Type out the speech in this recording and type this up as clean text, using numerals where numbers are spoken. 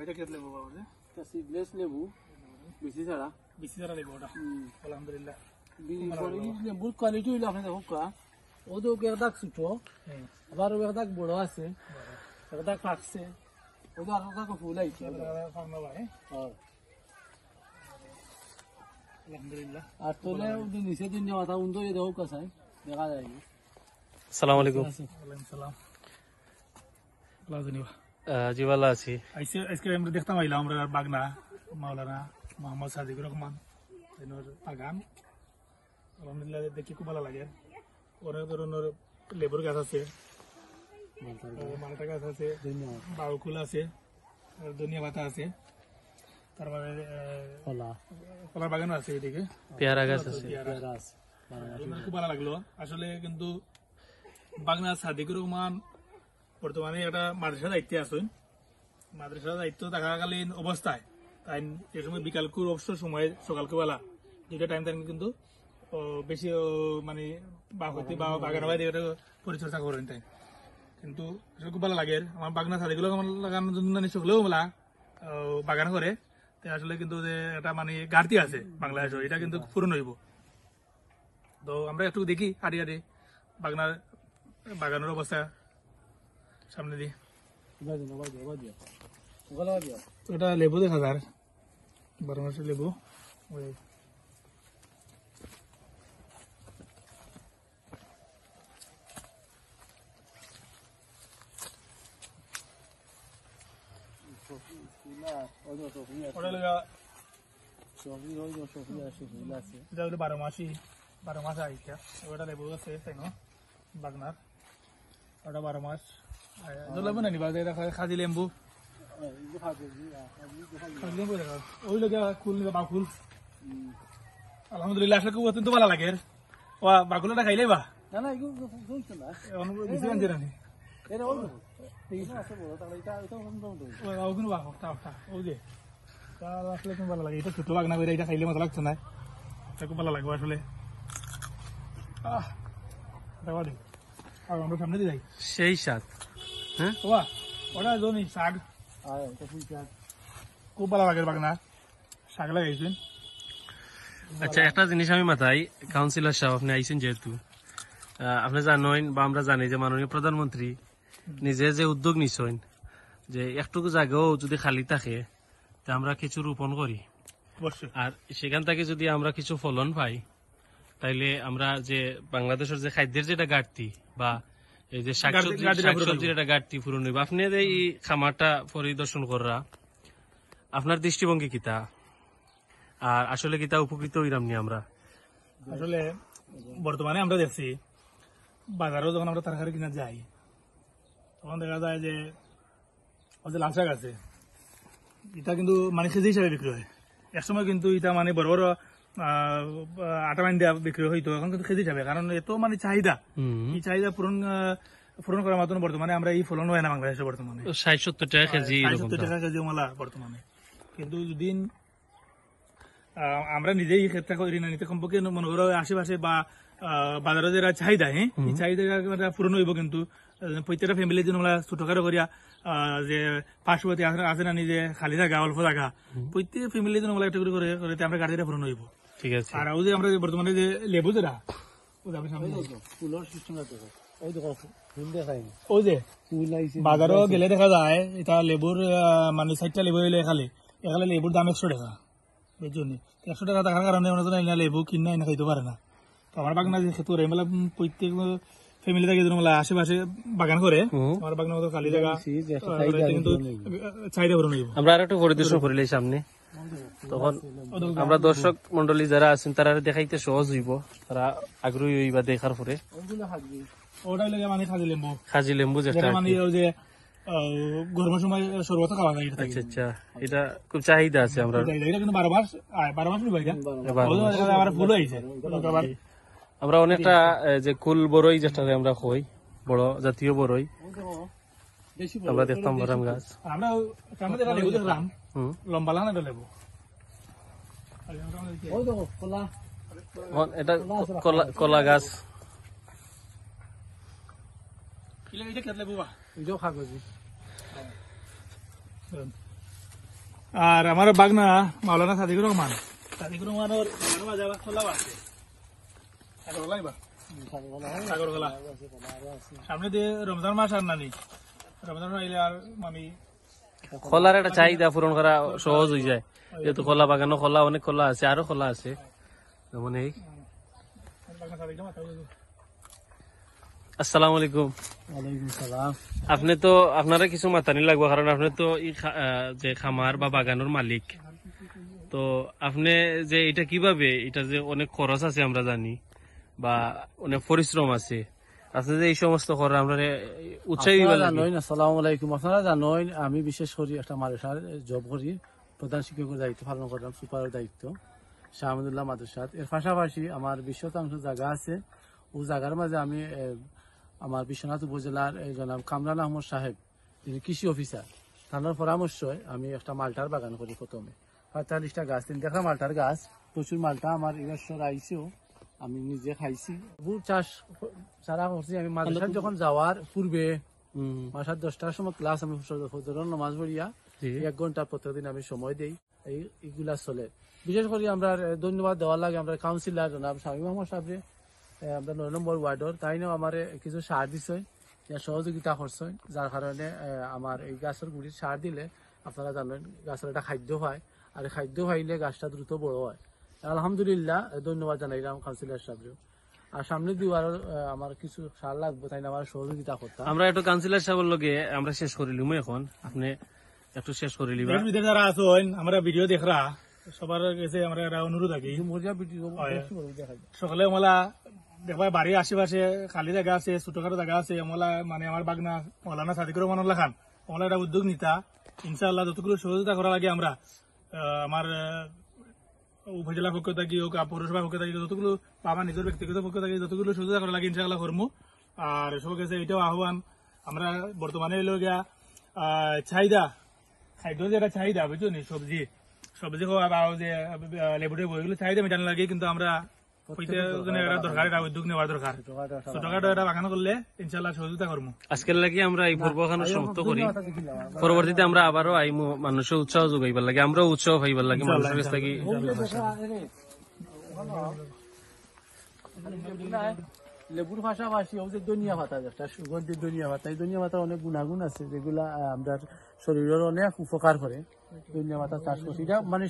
এটা কেটে লেবু বাবা এটা সিডলেস লেবু বেশি ছাড়া লেবু ওটা আলহামদুলিল্লাহ লেবুর কোয়ালিটি হইলো আপনি দেখো কা ওদের একদাক ছোট আবার একদাক বড় আছে একদাক ফাঁকছে ওদের আর একদাক ফুল আইছে আলহামদুলিল্লাহ আর তোলে নিচে দিন মাথা উন্দো দেখো কাছাই দেখা যায় আসসালামু আলাইকুম ওয়ালাইকুম সালাম লাজনিবা জি ভালো আছি আজকে আমরা দেখতাম আইলাম আমরা বাগনা মাওলানা মোহাম্মদ সাদিকুর রহমান বাগান আলহামদুলিল্লাহ দেখি খুব ভালো লাগে অনেক ধরনের লেবুর গাছ আছে মালটা গাছ আছে বাউকুল আছে ধনিয়া পাতা আছে তারপরে কলার বাগানও আছে এদিকে পেয়ারা গাছ আছে খুব ভালো লাগলো আসলে কিন্তু বাগনা সাদিকুর রহমান বর্তমানে একটা মাদ্রাসা দায়িত্বে আছেন মাদ্রাসা দায়িত্ব থাকাকালীন অবস্থায় তাই যে সময় বিকালকুর অবসর সময় সকালকে বেলা দুইটা টাইম তাই কিন্তু বেশি মানে বাগান বাইরে পরিচর্যা করেন তাই কিন্তু খুব ভালো লাগে আমার বাগনা সাদিগুলো লাগানোর জন্য সকলেও মেলা বাগান করে আসলে কিন্তু যে একটা মানে ঘাটতি আছে বাংলাদেশে এটা কিন্তু পূরণ হইব তো আমরা একটু দেখি হাঁটি হাঁটি বাগানের অবস্থা সামনে দিয়ে এটা লেবু দেখা যায় 12 মাসের লেবু এটা 12 মাস আইটা ওটা লেবু আছে তাই না বাগনার ওটা 12 মাস লেবু না নিবা খাজি লেম্বু ওই লোক ফুল বাকুল আলহামদুলিল্লাহ আসলে খুব অত্যন্ত ভালো লাগে বাকুলটা খাইলে বা না না এগুলো আসলে খুব ভালো লাগে এটা ছোট বাগনা করে এটা খাইলে মতো লাগছে না এটা খুব ভালো লাগবে আসলে আমরা সামনে দিয়ে যাই সেই স্বাদ হ্যাঁ ওটা জমি শাক খুব ভালো লাগে বাগনা শাক লাগাইছেন আচ্ছা একটা জিনিস আমি মাথায় কাউন্সিলর সাহেব আপনি আইছেন যেহেতু আপনি জানেন বা আমরা জানি যে মাননীয় প্রধানমন্ত্রী নিজে যে উদ্যোগ নিছেন যে একটুকু জায়গাও যদি খালি থাকে তা আমরা কিছু রোপণ করি আর সেখান থেকে যদি আমরা কিছু ফলন পাই তাইলে আমরা যে বাংলাদেশের যে খাদ্যের যেটা ঘাটতি বা এই যে শাকসবজির একটা ঘাটতি পূরণ হইব আপনি এই খামারটা পরিদর্শন করা আপনার দৃষ্টিভঙ্গি কিতা আর আসলে কিতা উপকৃত হইলাম নি আমরা আসলে বর্তমানে আমরা দেখছি বাজারেও যখন আমরা তরকারি কিনা যাই তখন দেখা যায় যে লাল শাক আছে এটা কিন্তু মানে কেজি হিসাবে বিক্রি হয় একসময় কিন্তু এটা মানে বড় বড় আটা মান দেওয়া বিক্রি হইতো এখন কিন্তু কেজি যাবে কারণ এত মানে চাহিদা এই চাহিদা পূরণ করার মতন বর্তমানে আমরা এই ফলন হয় না বাংলাদেশে বর্তমানে 60-70 টাকা কেজি 60-70 টাকা কেজি মালা বর্তমানে কিন্তু যদি আমরা নিজেই এই ক্ষেত্রে করি না নিতে কমপক্ষে মনে করো আশেপাশে বা বাজারে যারা চাহিদা এই চাহিদা পূরণ হইব কিন্তু প্রত্যেকটা ফ্যামিলির জন্য আমরা ছোটখাটো করিয়া যে পার্শ্ববর্তী আছে না নিজে খালি থাকা অল্প থাকা প্রত্যেক ফ্যামিলির জন্য একটা করে করে আমরা গাড়িটা পূরণ হইব ঠিক আছে আর ওই যে আমরা বর্তমানে যে লেবু যেটা ফুলের সিস্টেম ওই যে বাজারও গেলে দেখা যায় এটা লেবুর মানে 60টা লেবু হইলে এখানে লেবুর দাম 100 টাকা বুঝছেন 100 টাকা থাকার কারণে ওনারা লেবু কিনা এনে খাইতে পারে না তো আমার বাগনা যে খেতে মেলা প্রত্যেক ফ্যামিলি থেকে আশেপাশে বাগান করে আমার বাগানের মতো খালি জায়গা কিন্তু চাহিদা পূরণ হইব আমরা আর একটু পরিদর্শন করিলে সামনে তখন আমরা দর্শক মন্ডলী যারা আছেন তারা দেখাইতে সহজ হইব তারা আগ্রহী হইবা দেখার পরে ওটাই লাগে মানে খাজি লেম্বু যেটা মানে ওই যে গরমের সময় শরবত খাওয়া যায় আচ্ছা আচ্ছা এটা খুব চাহিদা আছে আমরা এটা কিন্তু 12 মাস নিবাই আবার ফুল হয়েছে আমরা অনেকটা যে কুল বড়ই যেটা আমরা কই বড় জাতীয় বড়ই আমরা দেখতাম বাদাম গাছ আমরা সামনে দেখা লেবু দেখলাম লম্বা লাগানো লেবু এটা কলা গাছ আর আমার বাগনা মাওলানা সাদিকুর রহমান সাদিকুর রহমানের মাঝে আবার খোলাও আছে সাগরগোলা সামনে দিয়ে রমজান মাস আর নানি রমজান মাস আইলে আর আমি খোলার একটা চাহিদা পূরণ করা সহজ হয়ে যায়, যেহেতু খোলা বাগানও খোলা, অনেক খোলা আছে, আরো খোলা আছে, যেমন এই। বাগনা সাদিকুর মাথা বলে দিই। আসসালামু আলাইকুম। ওয়ালাইকুম সালাম। আপনি তো আপনারা কিছু মাতানি লাগবে, কারণ আপনি তো যে খামার বা বাগানের মালিক, তো আপনি যে এটা কিভাবে, এটা যে অনেক খরচ আছে আমরা জানি, বা অনেক পরিশ্রম আছে, আপনি যে এই সমস্ত করেন আমরা উৎসাহী আপনারা জানেন, আসসালামু আলাইকুম। আপনারা জানেন আমি বিশেষ করে একটা মাদ্রাসার জব করি, প্রধান শিক্ষকের দায়িত্ব পালন করলাম, সুপারের দায়িত্ব শাহ আহমদুল্লাহ মাদ্রাসাত। এর পাশাপাশি আমার 20 শতাংশ জায়গা আছে, ও জায়গার মাঝে আমি আমার বিশ্বনাথ উপজেলার জনাব কামরান আহমদ সাহেব, যিনি কৃষি অফিসার, তার পরামর্শে আমি একটা মালটার বাগান করি। প্রথমে 45টা গাছ, 3 দেখা মালটার গাছ, প্রচুর মালটা আমার এবছর আইসেও, আমি নিজে খাইছি। বহু চাষ সারা করছি আমি। মাদ্রাসার যখন যাওয়ার পূর্বে মাসার 10টার সময় ক্লাস, আমি ফজরের নামাজ পড়িয়া 1 ঘন্টা প্রত্যেকদিন আমি সময় দেই, এইগুলা চলে। বিশেষ করে আমরা ধন্যবাদ দেওয়ার লাগে আমরা কাউন্সিলর জনাব শামীম আহমদ সাহেব, আমরা 9 নম্বর ওয়ার্ডর, তাইও আমার কিছু সার দিছে, সহযোগিতা করছে, যার কারণে আমার এই গাছের গুড়ির সার দিলে আপনারা জানেন গাছের একটা খাদ্য পায়, আর খাদ্য পাইলে গাছটা দ্রুত বড় হয়। আলহামদুলিল্লাহ, ধন্যবাদ জানাইলাম কাউন্সিলর সাহেব। আর সামনে দিবার আমার কিছু সার লাগবে, তাই আমার সহযোগিতা করতাম। আমরা একটু কাউন্সিলর সাহেবের লগে আমরা শেষ করিলিম, এখন আপনি একটু শেষ করে লিবা। দেশ বিদেশ যারা আছেন আমরা ভিডিও দেখরা সবার কাছে আমরা একটা অনুরোধ থাকি, সকালে আমলা দেখবা বাড়ির আশেপাশে খালি জায়গা আছে, ছোটখাটো জায়গা আছে, আমলা মানে আমার বাগনা মৌলানা সাদিকুর রহমান খান আমলা একটা উদ্যোগ নিতা, ইনশাআল্লাহ যতগুলো সহযোগিতা করা লাগে আমরা আমার উপজেলা পক্ষ থাকি হোক, পৌরসভা পক্ষ থাকি, যতগুলো বা আমার নিজের ব্যক্তিগত পক্ষ থাকি যতগুলো সহযোগিতা করা লাগে ইনশাআল্লাহ করবো। আর সবার কাছে এটাও আহ্বান, আমরা বর্তমানে হইল গিয়া চাহিদা খাদ্য যে একটা চাহিদা বুঝছো নি, সবজি খাওয়া বা যে লেবুটেবু এগুলো চাহিদা মেটানো লাগে, কিন্তু আমরা দরকার একটা উদ্যোগ নেওয়ার দরকার। ছোটখাটো একটা বাগান করলে ইনশাল্লাহ সহযোগিতা করবো। আজকের লাগি আমরা এই পূর্বখানে সমাপ্ত করি, পরবর্তীতে আমরা আবারও আইমু, মানুষের উৎসাহ যোগাইবার লাগে, আমরাও উৎসাহ পাইবার লাগে মানুষের কাছ থেকে। লেবুর পাশাপাশি ওই যে ধনিয়া পাতা, একটা সুগন্ধি ধনিয়া পাতা, এই ধনিয়া পাতার অনেক গুণাগুণ আছে যেগুলা আমরা শরীরের অনেক উপকার করে। ধনিয়া পাতা চাষ করছি, এটা মানে